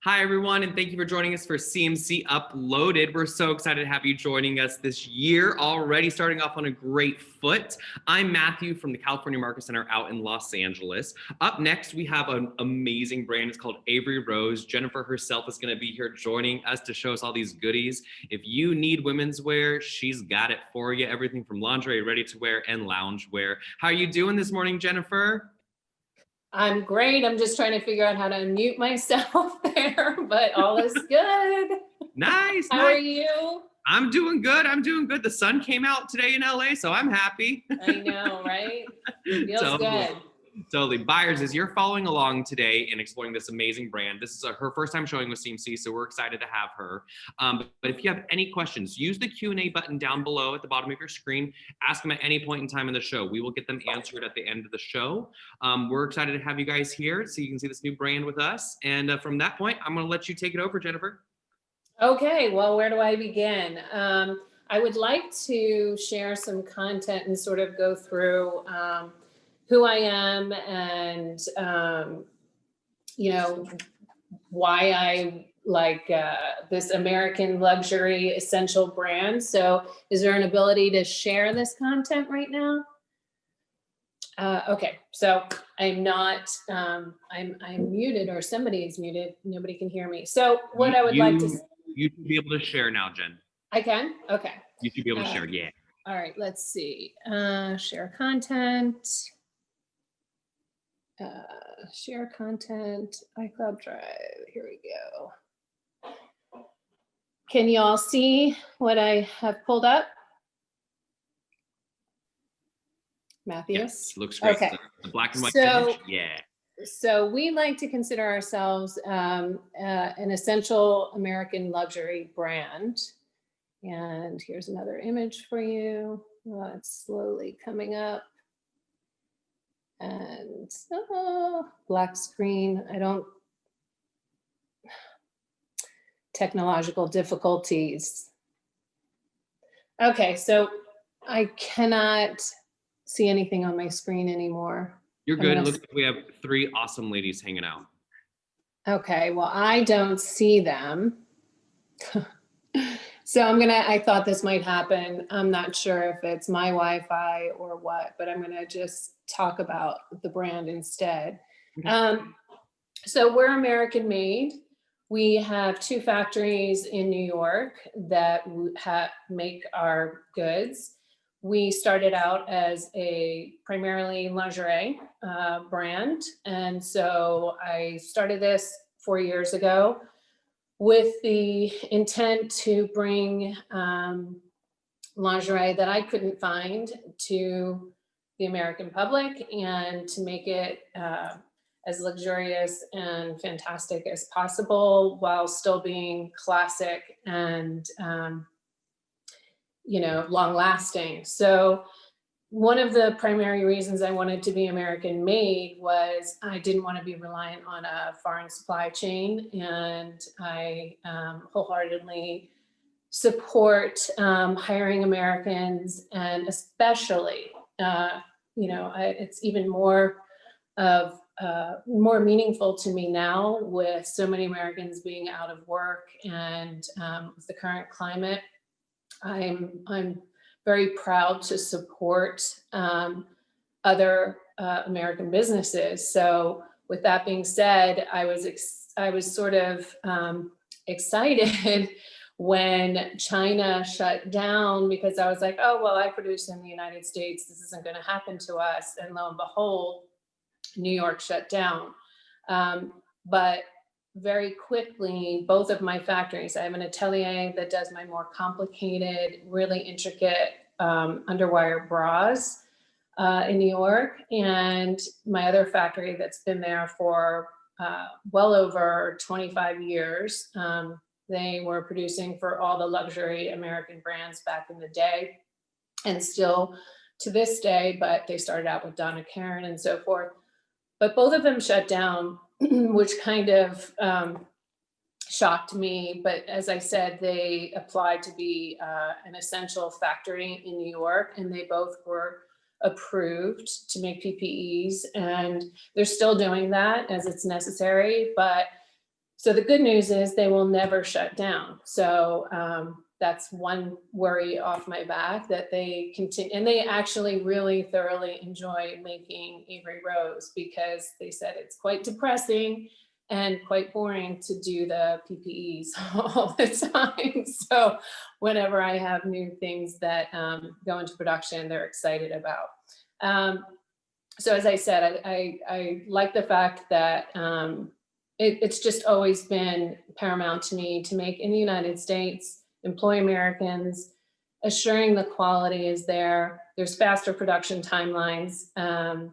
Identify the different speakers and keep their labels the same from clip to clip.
Speaker 1: Hi, everyone, and thank you for joining us for CMC Uploaded. We're so excited to have you joining us this year, already starting off on a great foot. I'm Matthew from the California Market Center out in Los Angeles. Up next, we have an amazing brand. It's called Avery Rose. Jennifer herself is going to be here joining us to show us all these goodies. If you need women's wear, she's got it for you. Everything from lingerie, ready to wear, and lounge wear. How are you doing this morning, Jennifer?
Speaker 2: I'm great. I'm just trying to figure out how to mute myself there, but all is good.
Speaker 1: Nice.
Speaker 2: How are you?
Speaker 1: I'm doing good. The sun came out today in LA, so I'm happy.
Speaker 2: I know, right? Feels good.
Speaker 1: Totally. Buyers, as you're following along today and exploring this amazing brand, this is her first time showing with CMC, so we're excited to have her. But if you have any questions, use the Q&A button down below at the bottom of your screen. Ask them at any point in time in the show. We will get them answered at the end of the show. We're excited to have you guys here so you can see this new brand with us. And from that point, I'm going to let you take it over, Jennifer.
Speaker 2: Okay, well, where do I begin? I would like to share some content and sort of go through who I am and, why I like this American luxury essential brand. So is there an ability to share this content right now? Okay, so I'm not, I'm muted, or somebody is muted. Nobody can hear me. So what I would like to...
Speaker 1: You should be able to share now, Jen.
Speaker 2: I can? Okay.
Speaker 1: You should be able to share, yeah.
Speaker 2: All right, let's see. Share content. Share content, iCloud Drive. Here we go. Can you all see what I have pulled up? Matthew?
Speaker 1: Yes, looks great.
Speaker 2: Okay.
Speaker 1: The black and white finish, yeah.
Speaker 2: So we like to consider ourselves an essential American luxury brand. And here's another image for you. It's slowly coming up. And black screen. Technological difficulties. Okay, so I cannot see anything on my screen anymore.
Speaker 1: You're good. It looks like we have three awesome ladies hanging out.
Speaker 2: Okay, well, I don't see them. So I thought this might happen. I'm not sure if it's my Wi-Fi or what, but I'm gonna just talk about the brand instead. So we're American made. We have 2 factories in New York that make our goods. We started out as a primarily lingerie brand. And so I started this 4 years ago with the intent to bring lingerie that I couldn't find to the American public and to make it as luxurious and fantastic as possible while still being classic and long lasting. So one of the primary reasons I wanted to be American made was I didn't want to be reliant on a foreign supply chain, and I wholeheartedly support hiring Americans, and especially, it's even more meaningful to me now with so many Americans being out of work and with the current climate. I'm very proud to support other American businesses. So with that being said, I was sort of excited when China shut down, because I was like, oh, well, I produce in the United States. This isn't going to happen to us. And lo and behold, New York shut down. But very quickly, both of my factories, I have an atelier that does my more complicated, really intricate underwire bras in New York, and my other factory that's been there for well over 25 years. They were producing for all the luxury American brands back in the day, and still to this day, but they started out with Donna Karan and so forth. But both of them shut down, which kind of shocked me. But as I said, they applied to be an essential factory in New York, and they both were approved to make PPEs, and they're still doing that as it's necessary. But So the good news is they will never shut down. So that's one worry off my back, that they continue, and they actually really thoroughly enjoy making Avery Rose, because they said it's quite depressing and quite boring to do the PPEs all the time. So whenever I have new things that go into production, they're excited about. So as I said, I like the fact that it's just always been paramount to me to make in the United States, employ Americans, assuring the quality is there. There's faster production timelines, and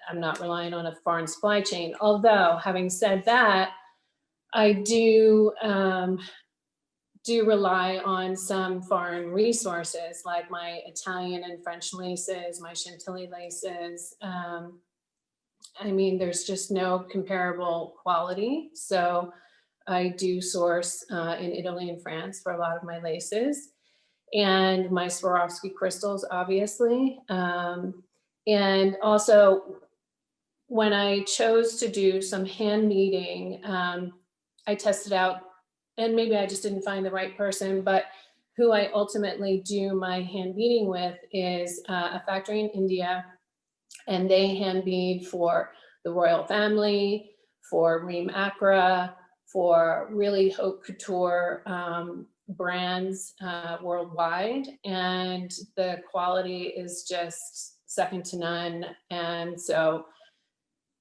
Speaker 2: I'm not relying on a foreign supply chain. Although, having said that, I do rely on some foreign resources, like my Italian and French laces, my Chantilly laces. I mean, there's just no comparable quality. So I do source in Italy and France for a lot of my laces, and my Swarovski crystals, obviously. And also, when I chose to do some hand beading, I tested out, and maybe I just didn't find the right person, but who I ultimately do my hand beading with is a factory in India, and they hand bead for the royal family, for Reem Acra, for really haute couture brands worldwide, and the quality is just second to none. And so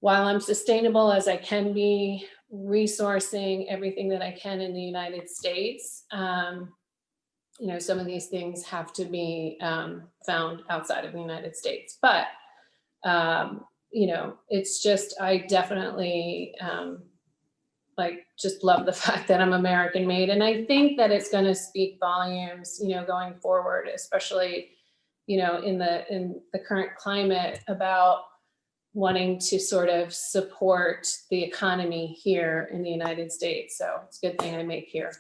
Speaker 2: while I'm sustainable as I can be, resourcing everything that I can in the United States, you know, some of these things have to be found outside of the United States. But you know, it's just, I definitely like just love the fact that I'm American made. And I think that it's going to speak volumes, you know, going forward, especially, you know, in the current climate, about wanting to sort of support the economy here in the United States. So it's a good thing I make here.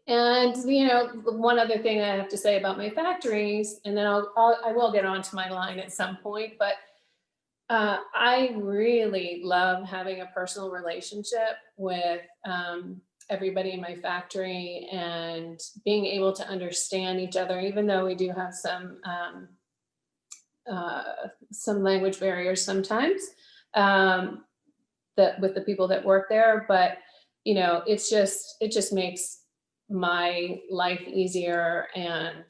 Speaker 2: And, you know, one other thing I have to say about my factories, and then I will get onto my line at some point, but I really love having a personal relationship with everybody in my factory, and being able to understand each other, even though we do have some language barriers sometimes that with the people that work there. But, you know, it just makes my life easier, and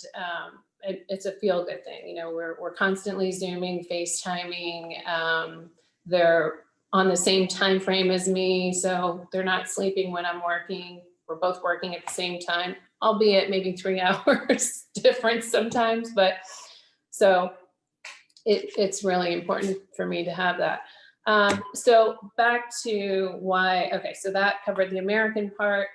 Speaker 2: it's a feel-good thing. You know, we're constantly Zooming, FaceTiming. They're on the same time frame as me, so they're not sleeping when I'm working. We're both working at the same time, albeit maybe 3 hours difference sometimes. But so it's really important for me to have that. So back to why. Okay, so that covered the American part.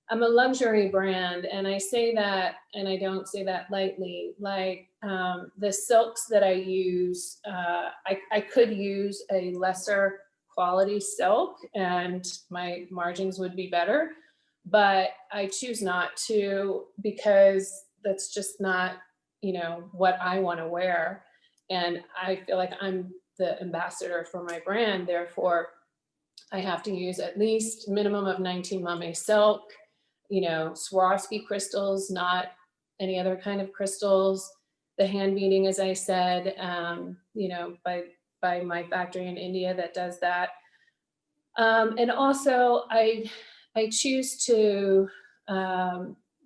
Speaker 2: I'm a luxury brand, and I say that, and I don't say that lightly. Like the silks that I use, I could use a lesser quality silk and my margins would be better, but I choose not to, because that's just not, you know, what I want to wear. And I feel like I'm the ambassador for my brand. Therefore, I have to use at least minimum of 19 Mame silk, you know, Swarovski crystals, not any other kind of crystals. The hand beading, as I said, you know, by my factory in India that does that. And also I choose to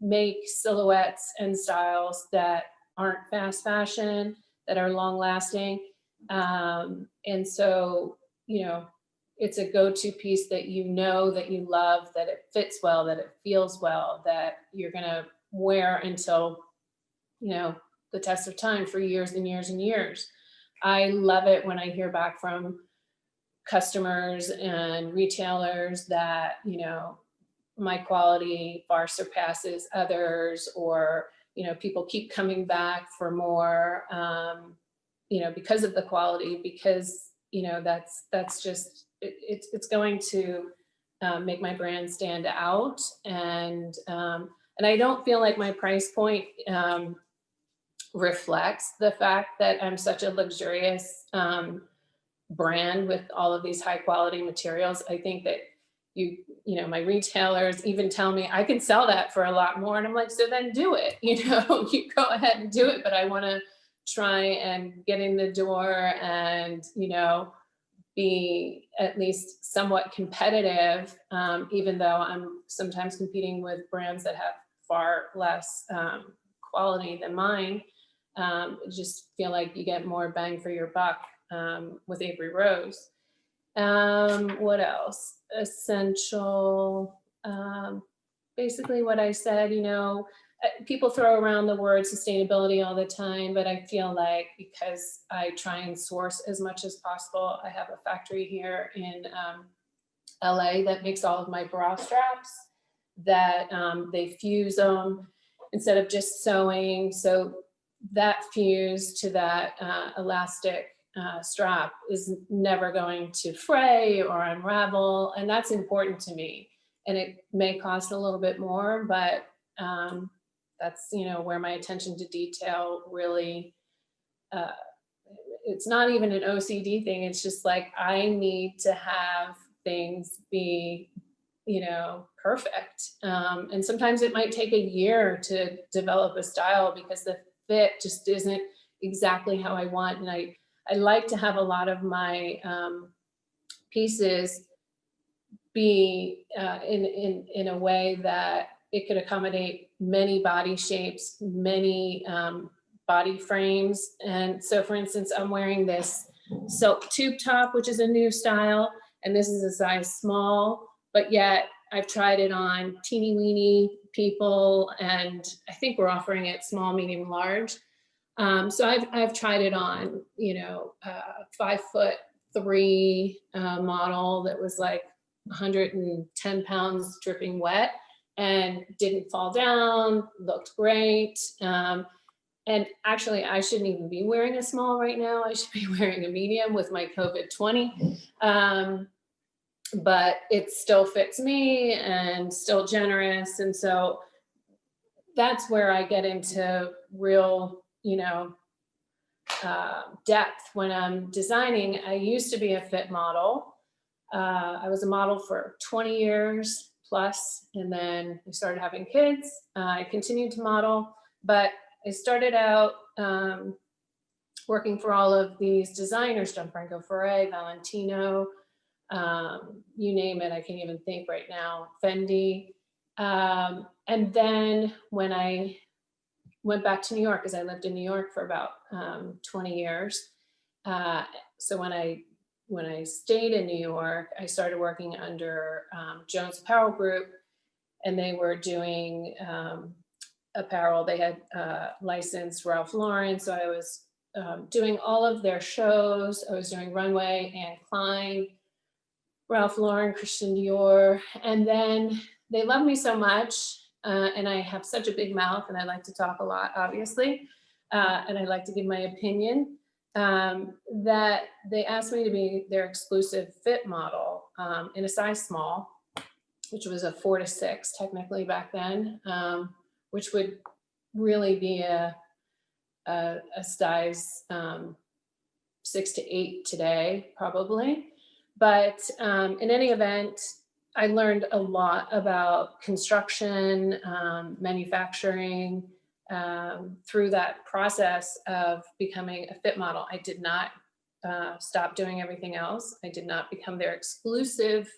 Speaker 2: make silhouettes and styles that aren't fast fashion, that are long lasting. And so, you know, it's a go-to piece that you know, that you love, that it fits well, that it feels well, that you're gonna wear until, you know, the test of time for years and years and years. I love it when I hear back from customers and retailers that, you know, my quality far surpasses others, or, you know, people keep coming back for more, you know, because of the quality, because, you know, that's just, it's going to make my brand stand out. And I don't feel like my price point reflects the fact that I'm such a luxurious brand with all of these high quality materials. I think that my retailers even tell me I can sell that for a lot more. And I'm like, so then do it, you go ahead and do it. But I want to try and get in the door and, be at least somewhat competitive, even though I'm sometimes competing with brands that have far less quality than mine. Just feel like you get more bang for your buck with Avery Rose. What else? Essential. Basically what I said, people throw around the word sustainability all the time, but I feel like because I try and source as much as possible, I have a factory here in LA that makes all of my bra straps that they fuse them instead of just sewing. So that fuse to that elastic strap is never going to fray or unravel. And that's important to me. And it may cost a little bit more, but that's, where my attention to detail really, it's not even an OCD thing. It's just like, I need to have things be, perfect. And sometimes it might take a year to develop a style because the fit just isn't exactly how I want. And I like to have a lot of my pieces be in a way that it could accommodate many body shapes, many body frames. And so for instance, I'm wearing this silk tube top, which is a new style. And this is a size small, but yet I've tried it on teeny weeny people. And I think we're offering it small, medium, large. So I've tried it on, 5'3" model that was like 110 pounds dripping wet and didn't fall down, looked great. And actually I shouldn't even be wearing a small right now. I should be wearing a medium with my COVID-20. But it still fits me and still generous. And so that's where I get into real, depth when I'm designing. I used to be a fit model. I was a model for 20 years plus, and then I started having kids. I continued to model, but I started out working for all of these designers, Gianfranco Ferré, Valentino, you name it, I can't even think right now, Fendi. And then when I went back to New York, because I lived in New York for about 20 years. So when I stayed in New York, I started working under Jones Apparel Group, and they were doing apparel. They had licensed Ralph Lauren, so I was doing all of their shows. I was doing runway, Anne Klein, Ralph Lauren, Christian Dior, and then they loved me so much, and I have such a big mouth, and I like to talk a lot, obviously, and I like to give my opinion, that they asked me to be their exclusive fit model in a size small, which was a 4 to 6 technically back then, which would really be a size 6 to 8 today, probably. But in any event, I learned a lot about construction, manufacturing, through that process of becoming a fit model. I did not stop doing everything else. I did not become their exclusive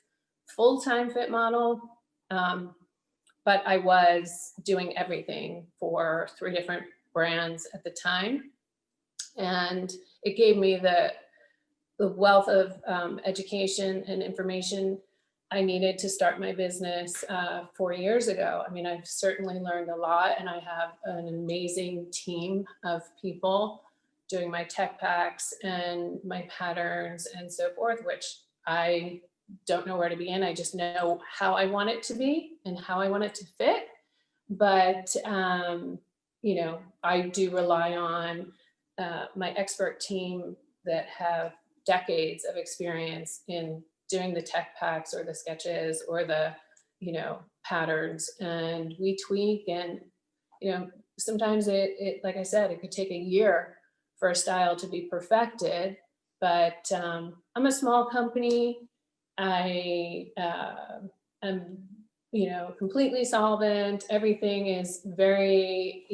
Speaker 2: full-time fit model, but I was doing everything for 3 different brands at the time. And it gave me the wealth of education and information I needed to start my business 4 years ago. I mean, I've certainly learned a lot, and I have an amazing team of people doing my tech packs and my patterns and so forth, which I don't know where to begin. I just know how I want it to be and how I want it to fit. But, I do rely on my expert team that have decades of experience in doing the tech packs or the sketches or the, patterns, and we tweak. And, sometimes it, like I said, it could take a year for a style to be perfected. But I'm a small company. I am, completely solvent. Everything is very,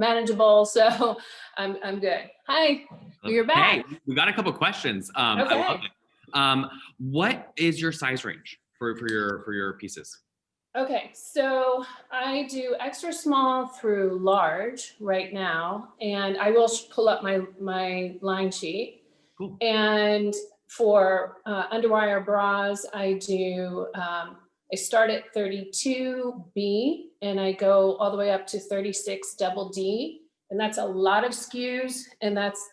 Speaker 2: manageable. So I'm good. Hi, you're back.
Speaker 1: Hey, we got a couple questions. I
Speaker 2: Okay.
Speaker 1: love it. What is your size range for your pieces?
Speaker 2: Okay, so I do extra small through large right now, and I will pull up my line sheet.
Speaker 1: Cool.
Speaker 2: And for underwire bras, I start at 32B and I go all the way up to 36 double D. And that's a lot of SKUs. And that's,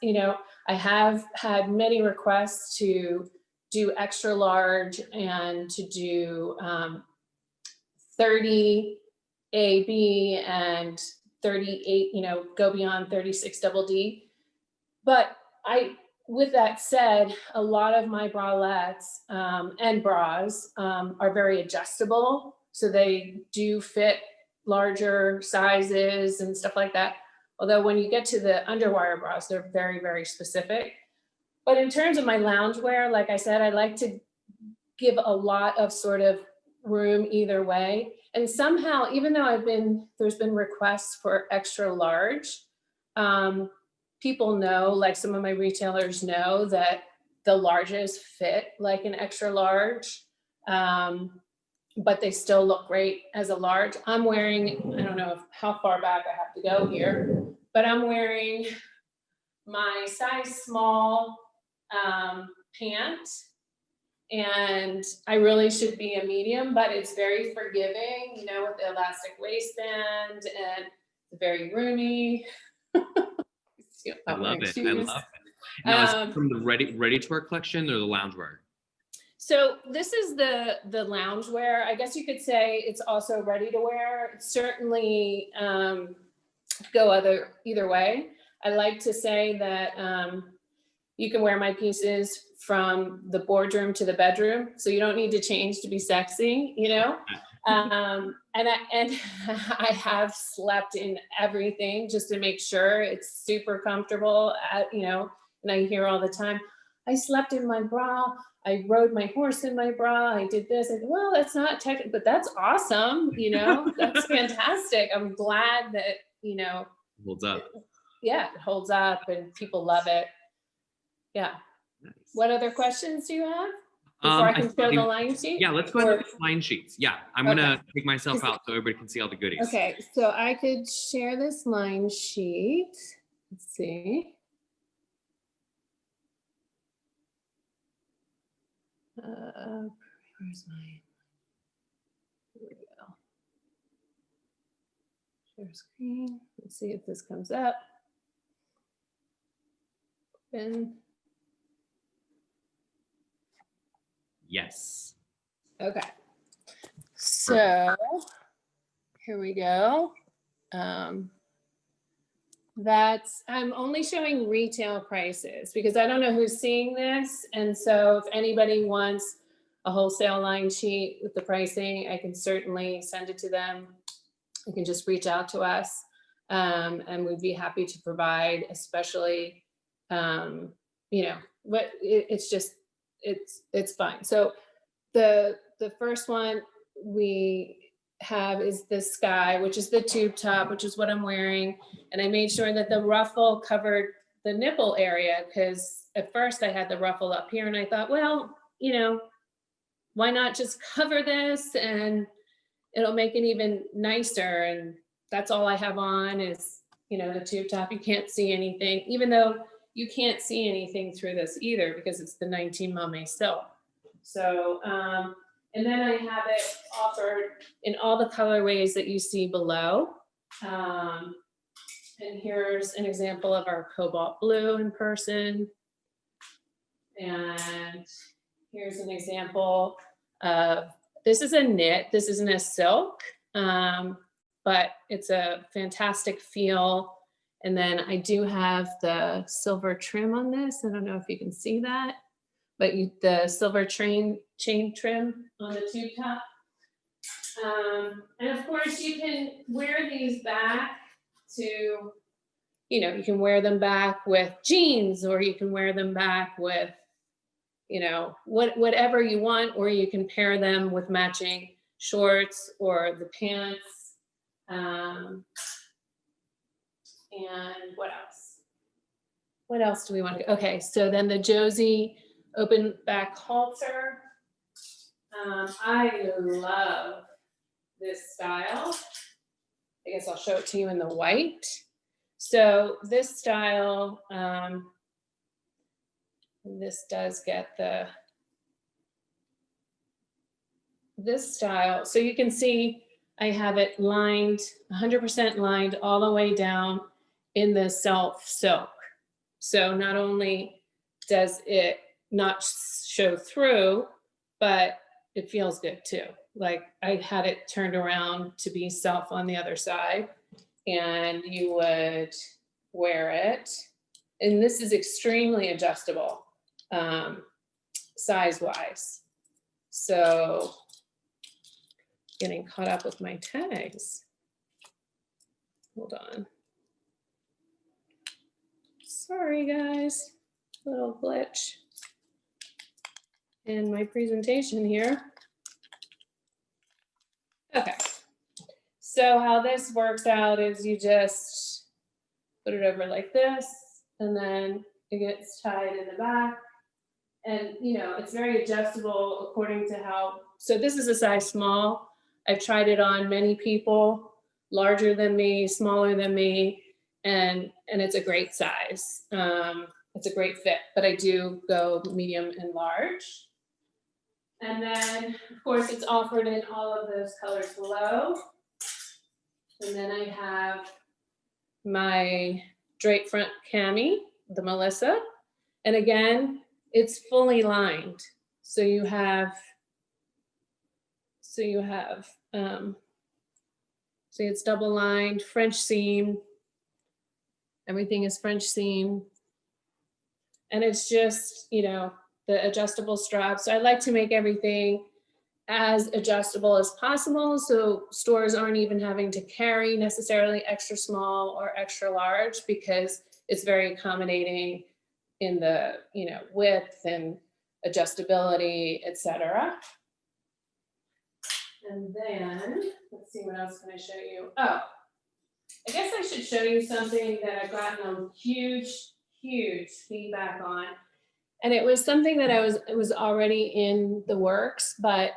Speaker 2: I have had many requests to do extra large and to do 30 AB and 38, go beyond 36 double D. But with that said, a lot of my bralettes and bras are very adjustable. So they do fit larger sizes and stuff like that. Although when you get to the underwire bras, they're very, very specific. But in terms of my loungewear, like I said, I like to give a lot of sort of room either way. And somehow, even though there's been requests for extra large, people know, like some of my retailers know that the larges fit like an extra large, but they still look great as a large. I'm wearing, I don't know how far back I have to go here, but I'm wearing my size small pant, and I really should be a medium, but it's very forgiving, with the elastic waistband and very roomy.
Speaker 1: I love it. I love it. Now, is it from the ready to wear collection or the loungewear?
Speaker 2: So this is the loungewear. I guess you could say it's also ready to wear. It's certainly go either way. I like to say that you can wear my pieces from the boardroom to the bedroom, so you don't need to change to be sexy, and I have slept in everything just to make sure it's super comfortable, and I hear all the time, I slept in my bra, I rode my horse in my bra, I did this. I go, well, that's not technical, but that's awesome, that's fantastic. I'm glad that,
Speaker 1: Holds up.
Speaker 2: Yeah, it holds up and people love it. Yeah. Nice. What other questions do you have before I can show the line sheet?
Speaker 1: Yeah, let's go ahead and line sheets. Yeah, I'm gonna take myself out so everybody can see all the goodies.
Speaker 2: Okay, so I could share this line sheet. Let's see. Where's my? Here we go. Share screen. Let's see if this comes up. Open.
Speaker 1: Yes.
Speaker 2: Okay. So here we go. I'm only showing retail prices because I don't know who's seeing this. And so if anybody wants a wholesale line sheet with the pricing, I can certainly send it to them. You can just reach out to us and we'd be happy to provide, especially, it's fine. So the first one we have is the Sky, which is the tube top, which is what I'm wearing. And I made sure that the ruffle covered the nipple area because at first I had the ruffle up here and I thought, well, why not just cover this and it'll make it even nicer. And that's all I have on is, the tube top. You can't see anything, even though you can't see anything through this either because it's the 19 Momme silk. So, and then I have it offered in all the colorways that you see below. And here's an example of our cobalt blue in person. And here's an example of, this is a knit, this isn't a silk, but it's a fantastic feel. And then I do have the silver trim on this. I don't know if you can see that, but the silver chain trim on the tube top. And of course you can wear these back to you know, you can wear them back with jeans, or you can wear them back with, you know, whatever you want, or you can pair them with matching shorts or the pants. And what else? What else do we want to? Okay, so then the Josie open back halter. I love this style. I guess I'll show it to you in the white. So this style, this does get this style. So you can see I have it lined, 100% lined all the way down in the self silk. So not only does it not show through, but it feels good too. Like I had it turned around to be self on the other side, and you would wear it. And this is extremely adjustable, size-wise. So getting caught up with my tags. Hold on. Sorry, guys. Little glitch in my presentation here. Okay. So how this works out is you just put it over like this, and then it gets tied in the back. And, you know, it's very adjustable according to how, so this is a size small. I've tried it on many people, larger than me, smaller than me, and it's a great size. It's a great fit, but I do go medium and large. And then, of course, it's offered in all of those colors below. And then I have my drape front cami, the Melissa. And again, it's fully lined. So you have, see it's double lined, French seam. Everything is French seam. And it's just, you know, the adjustable straps. So I like to make everything as adjustable as possible, so stores aren't even having to carry necessarily extra small or extra large, because it's very accommodating in the, you know, width and adjustability, etc. And then let's see, what else can I show you? Oh, I guess I should show you something that I've gotten a huge feedback on. And it was something that it was already in the works, but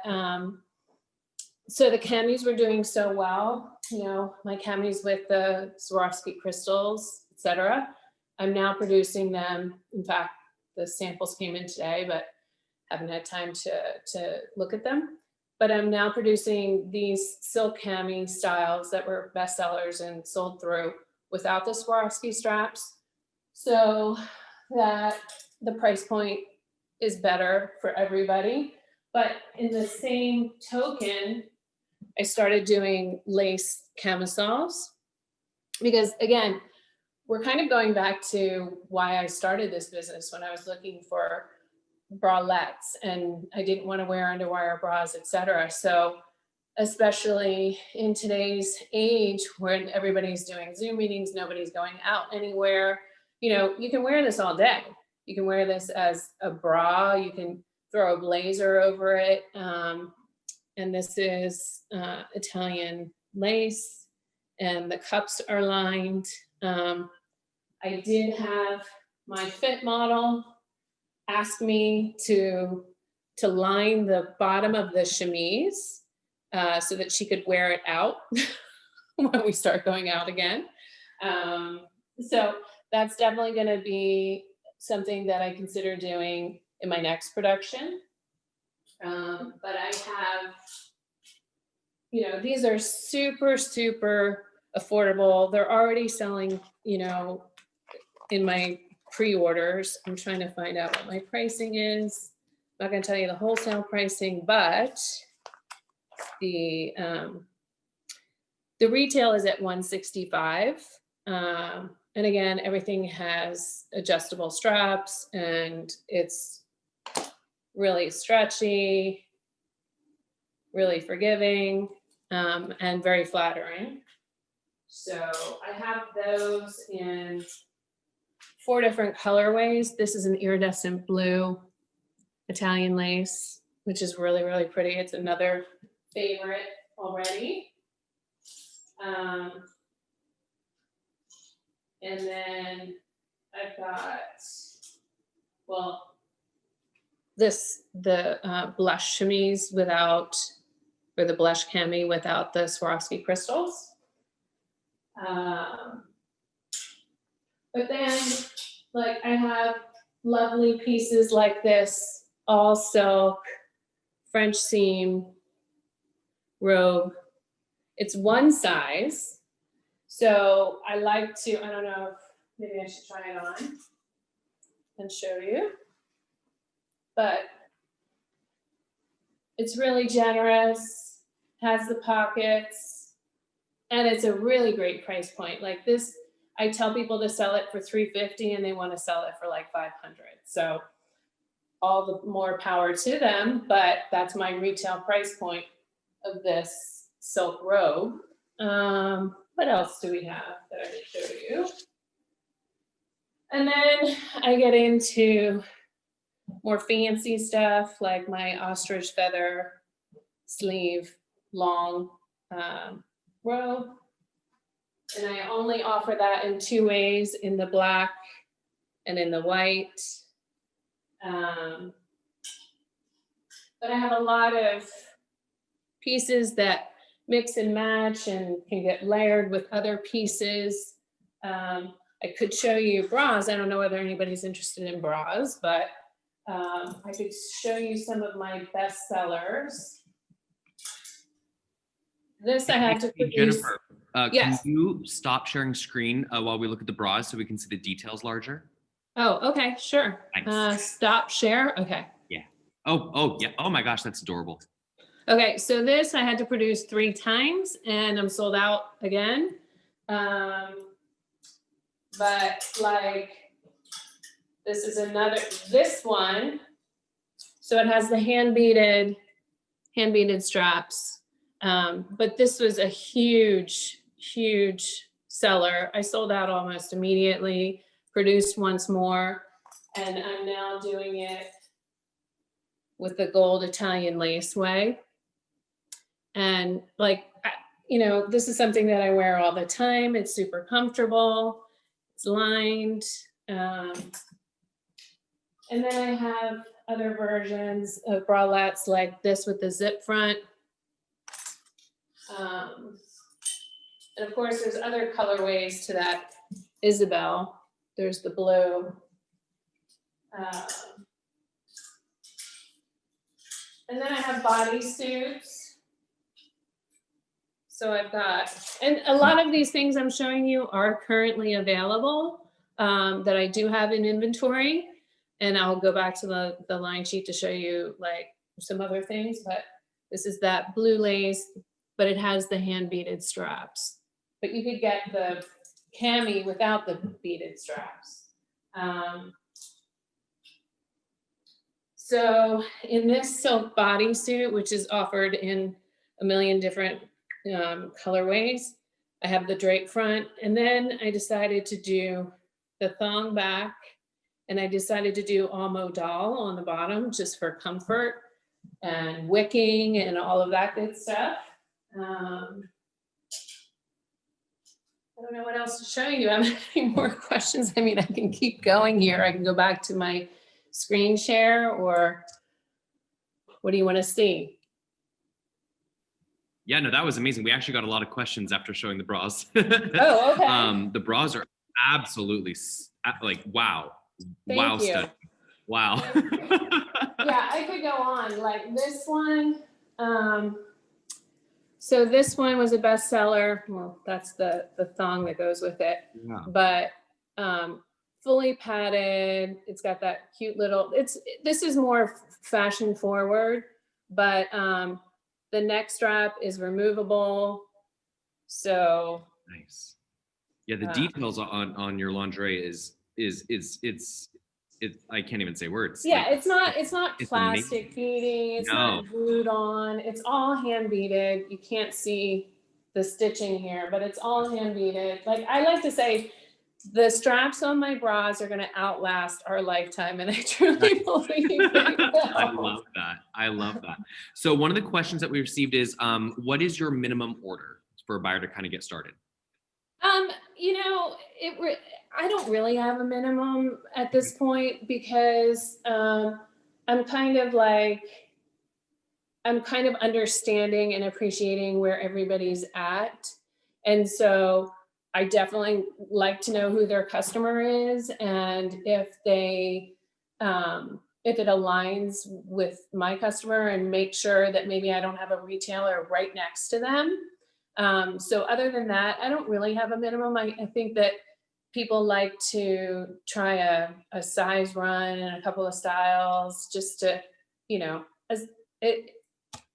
Speaker 2: so the camis were doing so well, you know, my camis with the Swarovski crystals, etc. I'm now producing them. In fact, the samples came in today, but haven't had time to look at them. But I'm now producing these silk cami styles that were bestsellers and sold through without the Swarovski straps, so that the price point is better for everybody. But in the same token, I started doing lace camisoles, because again, we're kind of going back to why I started this business, when I was looking for bralettes and I didn't want to wear underwire bras, etc. So especially in today's age when everybody's doing Zoom meetings, nobody's going out anywhere, you know, you can wear this all day. You can wear this as a bra, you can throw a blazer over it. And this is Italian lace, and the cups are lined. I did have my fit model ask me to line the bottom of the chemise so that she could wear it out when we start going out again. So that's definitely going to be something that I consider doing in my next production. But I have, you know, these are super affordable. They're already selling, you know, in my pre-orders. I'm trying to find out what my pricing is. I'm not going to tell you the wholesale pricing, but the retail is at $165. And again, everything has adjustable straps, and it's really stretchy, really forgiving, and very flattering. So I have those in 4 different colorways. This is an iridescent blue Italian lace, which is really, really pretty. It's another favorite already. And then I've got, well, the blush chemise without, or the blush cami without the Swarovski crystals. But then, like, I have lovely pieces like this, all silk, French seam robe. It's one size. So I like to, I don't know, if maybe I should try it on and show you. But it's really generous, has the pockets, and it's a really great price point. Like this, I tell people to sell it for $350 and they want to sell it for like $500. So all the more power to them, but that's my retail price point of this silk robe. What else do we have that I can show you? And then I get into more fancy stuff like my ostrich feather sleeve long robe. And I only offer that in 2 ways, in the black and in the white. But I have a lot of pieces that mix and match and can get layered with other pieces. I could show you bras. I don't know whether anybody's interested in bras, but I could show you some of my best sellers. This I have to produce.
Speaker 1: Jennifer,
Speaker 2: Yes.
Speaker 1: can you stop sharing screen while we look at the bras so we can see the details larger?
Speaker 2: Oh, okay, sure.
Speaker 1: Thanks.
Speaker 2: Stop share. Okay.
Speaker 1: Yeah. Oh, yeah. Oh my gosh, that's adorable.
Speaker 2: Okay, so this I had to produce 3 times and I'm sold out again. But like, this is another, this one, so it has the hand beaded straps. But this was a huge seller. I sold out almost immediately, produced once more, and I'm now doing it with the gold Italian lace way. And like, you know, this is something that I wear all the time. It's super comfortable. It's lined. And then I have other versions of bralettes like this with the zip front. And of course, there's other colorways to that Isabel. There's the blue. And then I have bodysuits. So I've got, and a lot of these things I'm showing you are currently available that I do have in inventory. And I'll go back to the line sheet to show you like some other things, but this is that blue lace, but it has the hand beaded straps. But you could get the cami without the beaded straps. So in this silk bodysuit, which is offered in a million different colorways, I have the drape front, and then I decided to do the thong back, and I decided to do all modal on the bottom just for comfort and wicking and all of that good stuff. I don't know what else to show you. I have any more questions? I mean, I can keep going here. I can go back to my screen share, or what do you want to see?
Speaker 1: Yeah, no, that was amazing. We actually got a lot of questions after showing the bras.
Speaker 2: Oh, okay.
Speaker 1: The bras are absolutely like, wow.
Speaker 2: Thank
Speaker 1: Wow,
Speaker 2: you.
Speaker 1: stuff. Wow.
Speaker 2: Yeah, I could go on. Like this one. So this one was a bestseller. Well, that's the thong that goes with it.
Speaker 1: Yeah.
Speaker 2: But fully padded. It's got that cute little. This is more fashion forward, but the neck strap is removable. So
Speaker 1: Nice. Yeah, the details on your lingerie is I can't even say words.
Speaker 2: Yeah,
Speaker 1: like,
Speaker 2: it's not plastic
Speaker 1: amazing.
Speaker 2: beading. It's not glued on. It's all hand beaded. You can't see the stitching here, but it's all hand beaded. Like I like to say, the straps on my bras are going to outlast our lifetime, and I truly believe they
Speaker 1: I
Speaker 2: will.
Speaker 1: love that. I love that. So one of the questions that we received is, what is your minimum order for a buyer to kind of get started?
Speaker 2: You know, I don't really have a minimum at this point because I'm kind of like I'm kind of understanding and appreciating where everybody's at. And so I definitely like to know who their customer is and if it aligns with my customer, and make sure that maybe I don't have a retailer right next to them. So other than that, I don't really have a minimum. I think that people like to try a size run and a couple of styles just to, as it,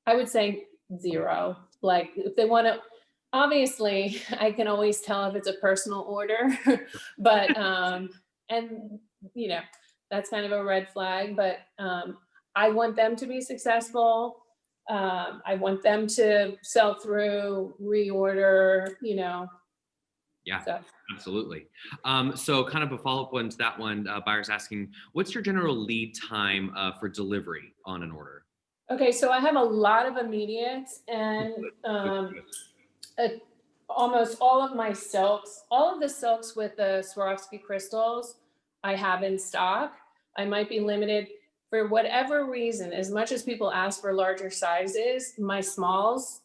Speaker 2: I would say zero. Like if they want to, obviously I can always tell if it's a personal order, but, and you know, that's kind of a red flag, but, I want them to be successful. I want them to sell through, reorder,
Speaker 1: Yeah,
Speaker 2: so.
Speaker 1: absolutely. So kind of a follow-up one to that one, buyer's asking, what's your general lead time for delivery on an order?
Speaker 2: Okay, so I have a lot of immediates, and uh, almost all of my silks, all of the silks with the Swarovski crystals, I have in stock. I might be limited for whatever reason. As much as people ask for larger sizes, my smalls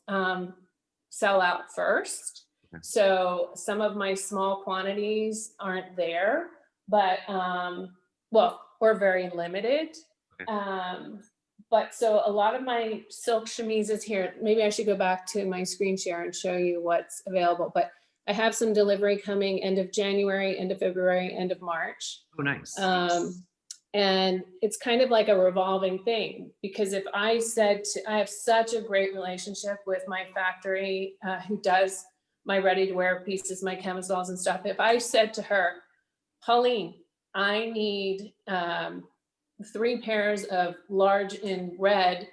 Speaker 2: sell out first.
Speaker 1: Okay.
Speaker 2: So some of my small quantities aren't there, but well, we're very limited.
Speaker 1: Okay.
Speaker 2: But so a lot of my silk chemises here, maybe I should go back to my screen share and show you what's available. But I have some delivery coming end of January, end of February, end of March.
Speaker 1: Oh, nice.
Speaker 2: And it's kind of like a revolving thing, because if I said I have such a great relationship with my factory who does my ready to wear pieces, my camisoles and stuff. If I said to her, Pauline, I need 3 pairs of large in red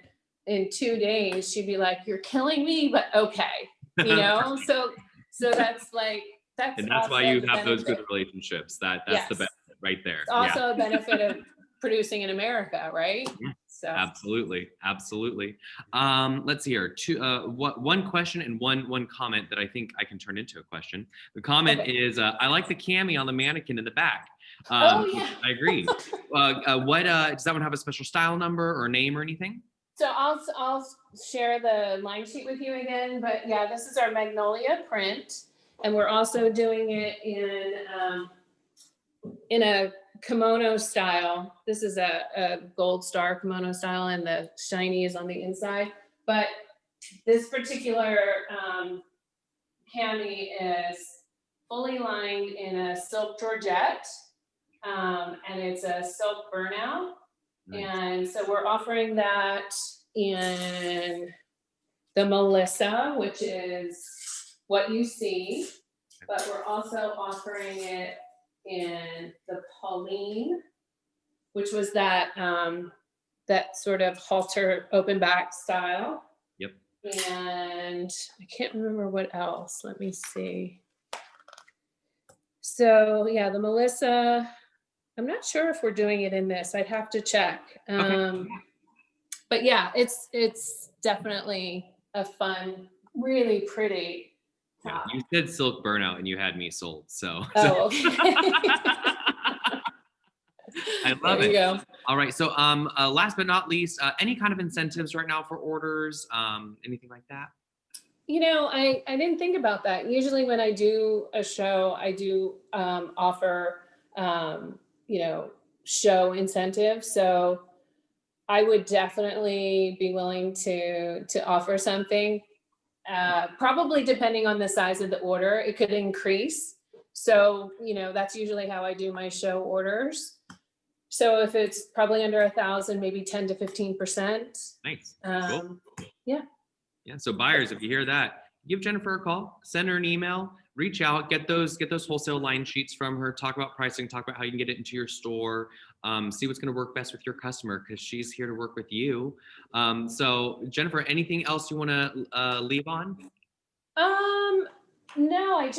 Speaker 2: in 2 days, she'd be like, you're killing me, but okay. So that's like,
Speaker 1: And that's why
Speaker 2: also
Speaker 1: you
Speaker 2: the
Speaker 1: have those good
Speaker 2: benefit.
Speaker 1: relationships. That's
Speaker 2: Yes.
Speaker 1: the benefit right there.
Speaker 2: It's also a benefit of producing in America, right?
Speaker 1: Yeah.
Speaker 2: So
Speaker 1: Absolutely. Absolutely. Let's see here. One question and one comment that I think I can turn into a question. The comment
Speaker 2: Okay.
Speaker 1: is, I like the cami on the mannequin in the back.
Speaker 2: Oh, yeah.
Speaker 1: I agree. What does that one have a special style number or name or anything?
Speaker 2: So I'll share the line sheet with you again, but yeah, this is our magnolia print, and we're also doing it in a kimono style. This is a gold star kimono style, and the shiny is on the inside. But this particular cami is fully lined in a silk georgette, and it's a silk burnout.
Speaker 1: Nice.
Speaker 2: And so we're offering that in the Melissa, which is what you see, but we're also offering it in the Pauline, which was that that sort of halter open back style.
Speaker 1: Yep.
Speaker 2: And I can't remember what else. Let me see. So yeah, the Melissa, I'm not sure if we're doing it in this. I'd have to check.
Speaker 1: Okay.
Speaker 2: But yeah, it's definitely a fun, really pretty
Speaker 1: Yeah,
Speaker 2: top.
Speaker 1: you said silk burnout and you had me sold. So
Speaker 2: Oh, okay.
Speaker 1: I love
Speaker 2: There you
Speaker 1: it.
Speaker 2: go.
Speaker 1: All right. So last but not least, any kind of incentives right now for orders? Anything like that?
Speaker 2: I didn't think about that. Usually when I do a show, I do offer, show incentives. So I would definitely be willing to offer something. Probably depending on the size of the order, it could increase. So, that's usually how I do my show orders. So if it's probably under 1,000, maybe 10 to 15%.
Speaker 1: Nice.
Speaker 2: Cool.
Speaker 1: Cool.
Speaker 2: Yeah.
Speaker 1: Yeah. So buyers, if you hear that, give Jennifer a call, send her an email, reach out, get those wholesale line sheets from her, talk about pricing, talk about how you can get it into your store, see what's going to work best with your customer, because she's here to work with you. So Jennifer, anything else you want to leave on?
Speaker 2: No, I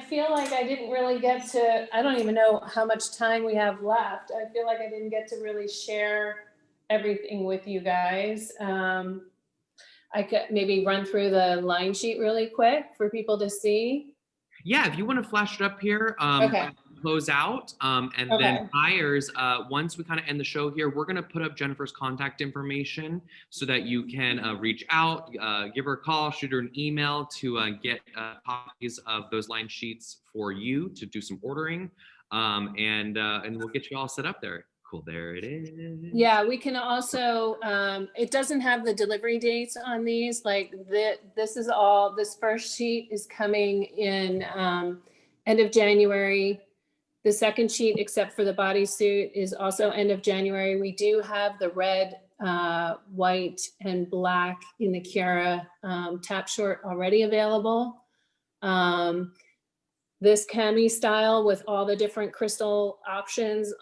Speaker 2: feel like I didn't really get to, I don't even know how much time we have left. I feel like I didn't get to really share everything with you guys. I could maybe run through the line sheet really quick for people to see.
Speaker 1: Yeah, if you want to flash it up here,
Speaker 2: Okay.
Speaker 1: close out, and then
Speaker 2: Okay.
Speaker 1: buyers, once we kind of end the show here, we're going to put up Jennifer's contact information so that you can reach out, give her a call, shoot her an email to get copies of those line sheets for you to do some ordering, and we'll get you all set up there. Cool, there it is.
Speaker 2: Yeah, we can also, it doesn't have the delivery dates on these, like this first sheet is coming in end of January. The second sheet, except for the bodysuit, is also end of January. We do have the red, white, and black in the Kiara tap short already available. This cami style with all the different crystal options,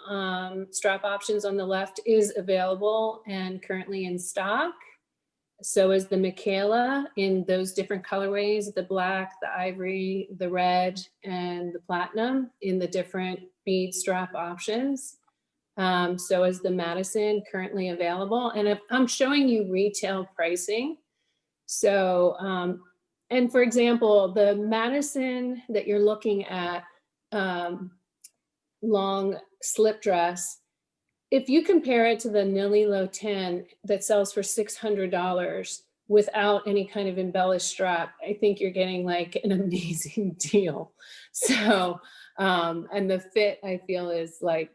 Speaker 2: strap options on the left is available and currently in stock. So is the Michaela in those different colorways, the black, the ivory, the red, and the platinum in the different bead strap options. So is the Madison currently available. And if I'm showing you retail pricing, so, and for example, the Madison that you're looking at, long slip dress, if you compare it to the Nilly Low 10 that sells for $600 without any kind of embellished strap, I think you're getting like an amazing deal. So, and the fit I feel is like,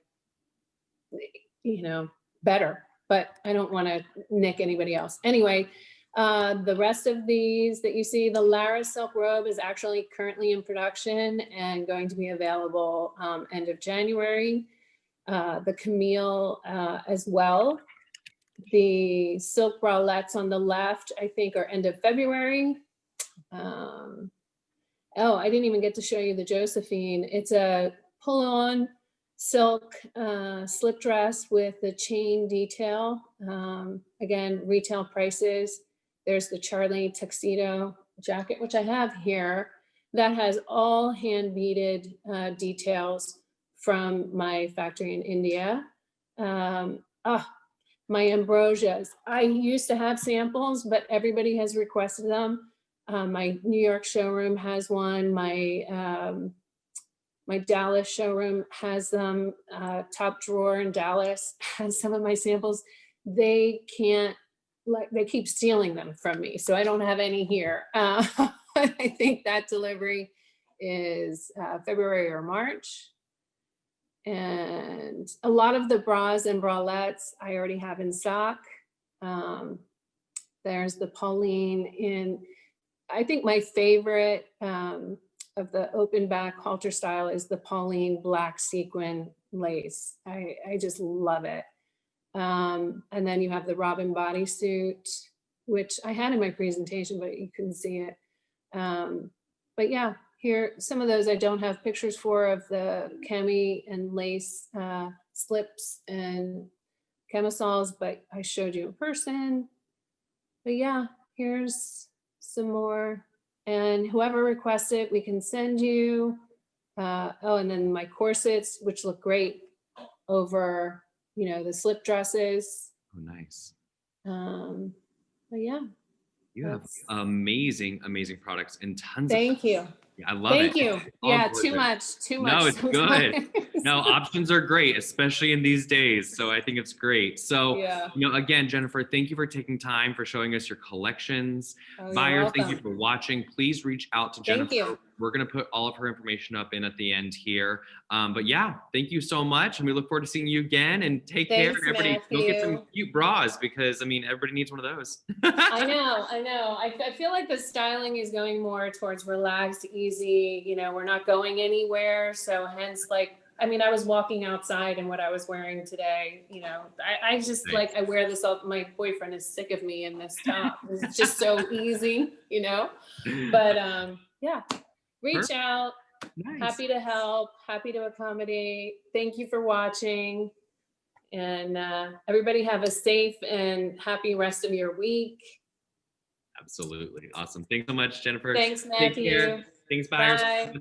Speaker 2: better, but I don't want to nick anybody else. Anyway, the rest of these that you see, the Lara silk robe is actually currently in production and going to be available end of January. The Camille as well. The silk bralettes on the left, I think, are end of February. Oh, I didn't even get to show you the Josephine. It's a pull-on silk slip dress with the chain detail. Again, retail prices. There's the Charlie tuxedo jacket, which I have here, that has all hand beaded details from my factory in India. My ambrosias. I used to have samples, but everybody has requested them. My New York showroom has one. My Dallas showroom has them. Top Drawer in Dallas has some of my samples. They keep stealing them from me, so I don't have any here. I think that delivery is February or March. And a lot of the bras and bralettes I already have in stock. There's the Pauline in, I think my favorite of the open back halter style is the Pauline black sequin lace. I just love it. And then you have the Robin bodysuit, which I had in my presentation, but you couldn't see it. But yeah, here, some of those I don't have pictures for, of the cami and lace slips and camisoles, but I showed you in person. But yeah, here's some more. And whoever requests it, we can send you. Oh, and then my corsets, which look great over, the slip dresses.
Speaker 1: Oh, nice.
Speaker 2: But yeah.
Speaker 1: You have amazing, amazing products and tons
Speaker 2: Thank you.
Speaker 1: Yeah, I love
Speaker 2: Thank
Speaker 1: it.
Speaker 2: you. Yeah, too much.
Speaker 1: No, it's good.
Speaker 2: sometimes.
Speaker 1: No, options are great, especially in these days. So I think it's great. So,
Speaker 2: Yeah.
Speaker 1: Again, Jennifer, thank you for taking time for showing us your collections.
Speaker 2: Oh, you're
Speaker 1: Buyers, thank you
Speaker 2: welcome.
Speaker 1: for watching. Please reach out to
Speaker 2: Thank
Speaker 1: Jennifer.
Speaker 2: you.
Speaker 1: We're going to put all of her information up at the end here. But yeah, thank you so much. And we look forward to seeing you again, and take care.
Speaker 2: Thanks,
Speaker 1: And everybody go get some
Speaker 2: Matthew.
Speaker 1: cute bras, because everybody needs one of those.
Speaker 2: I know. I feel like the styling is going more towards relaxed, easy, we're not going anywhere. So hence, I was walking outside in what I was wearing today. I just
Speaker 1: Nice.
Speaker 2: I wear this all, my boyfriend is sick of me in this top. It's just so easy, but yeah, reach
Speaker 1: Perfect.
Speaker 2: out.
Speaker 1: Nice.
Speaker 2: Happy to help, happy to accommodate. Thank you for watching. And everybody have a safe and happy rest of your week.
Speaker 1: Absolutely. Awesome. Thanks so much, Jennifer.
Speaker 2: Thanks,
Speaker 1: Take care.
Speaker 2: Matthew.
Speaker 1: Thanks, buyers.
Speaker 2: Bye.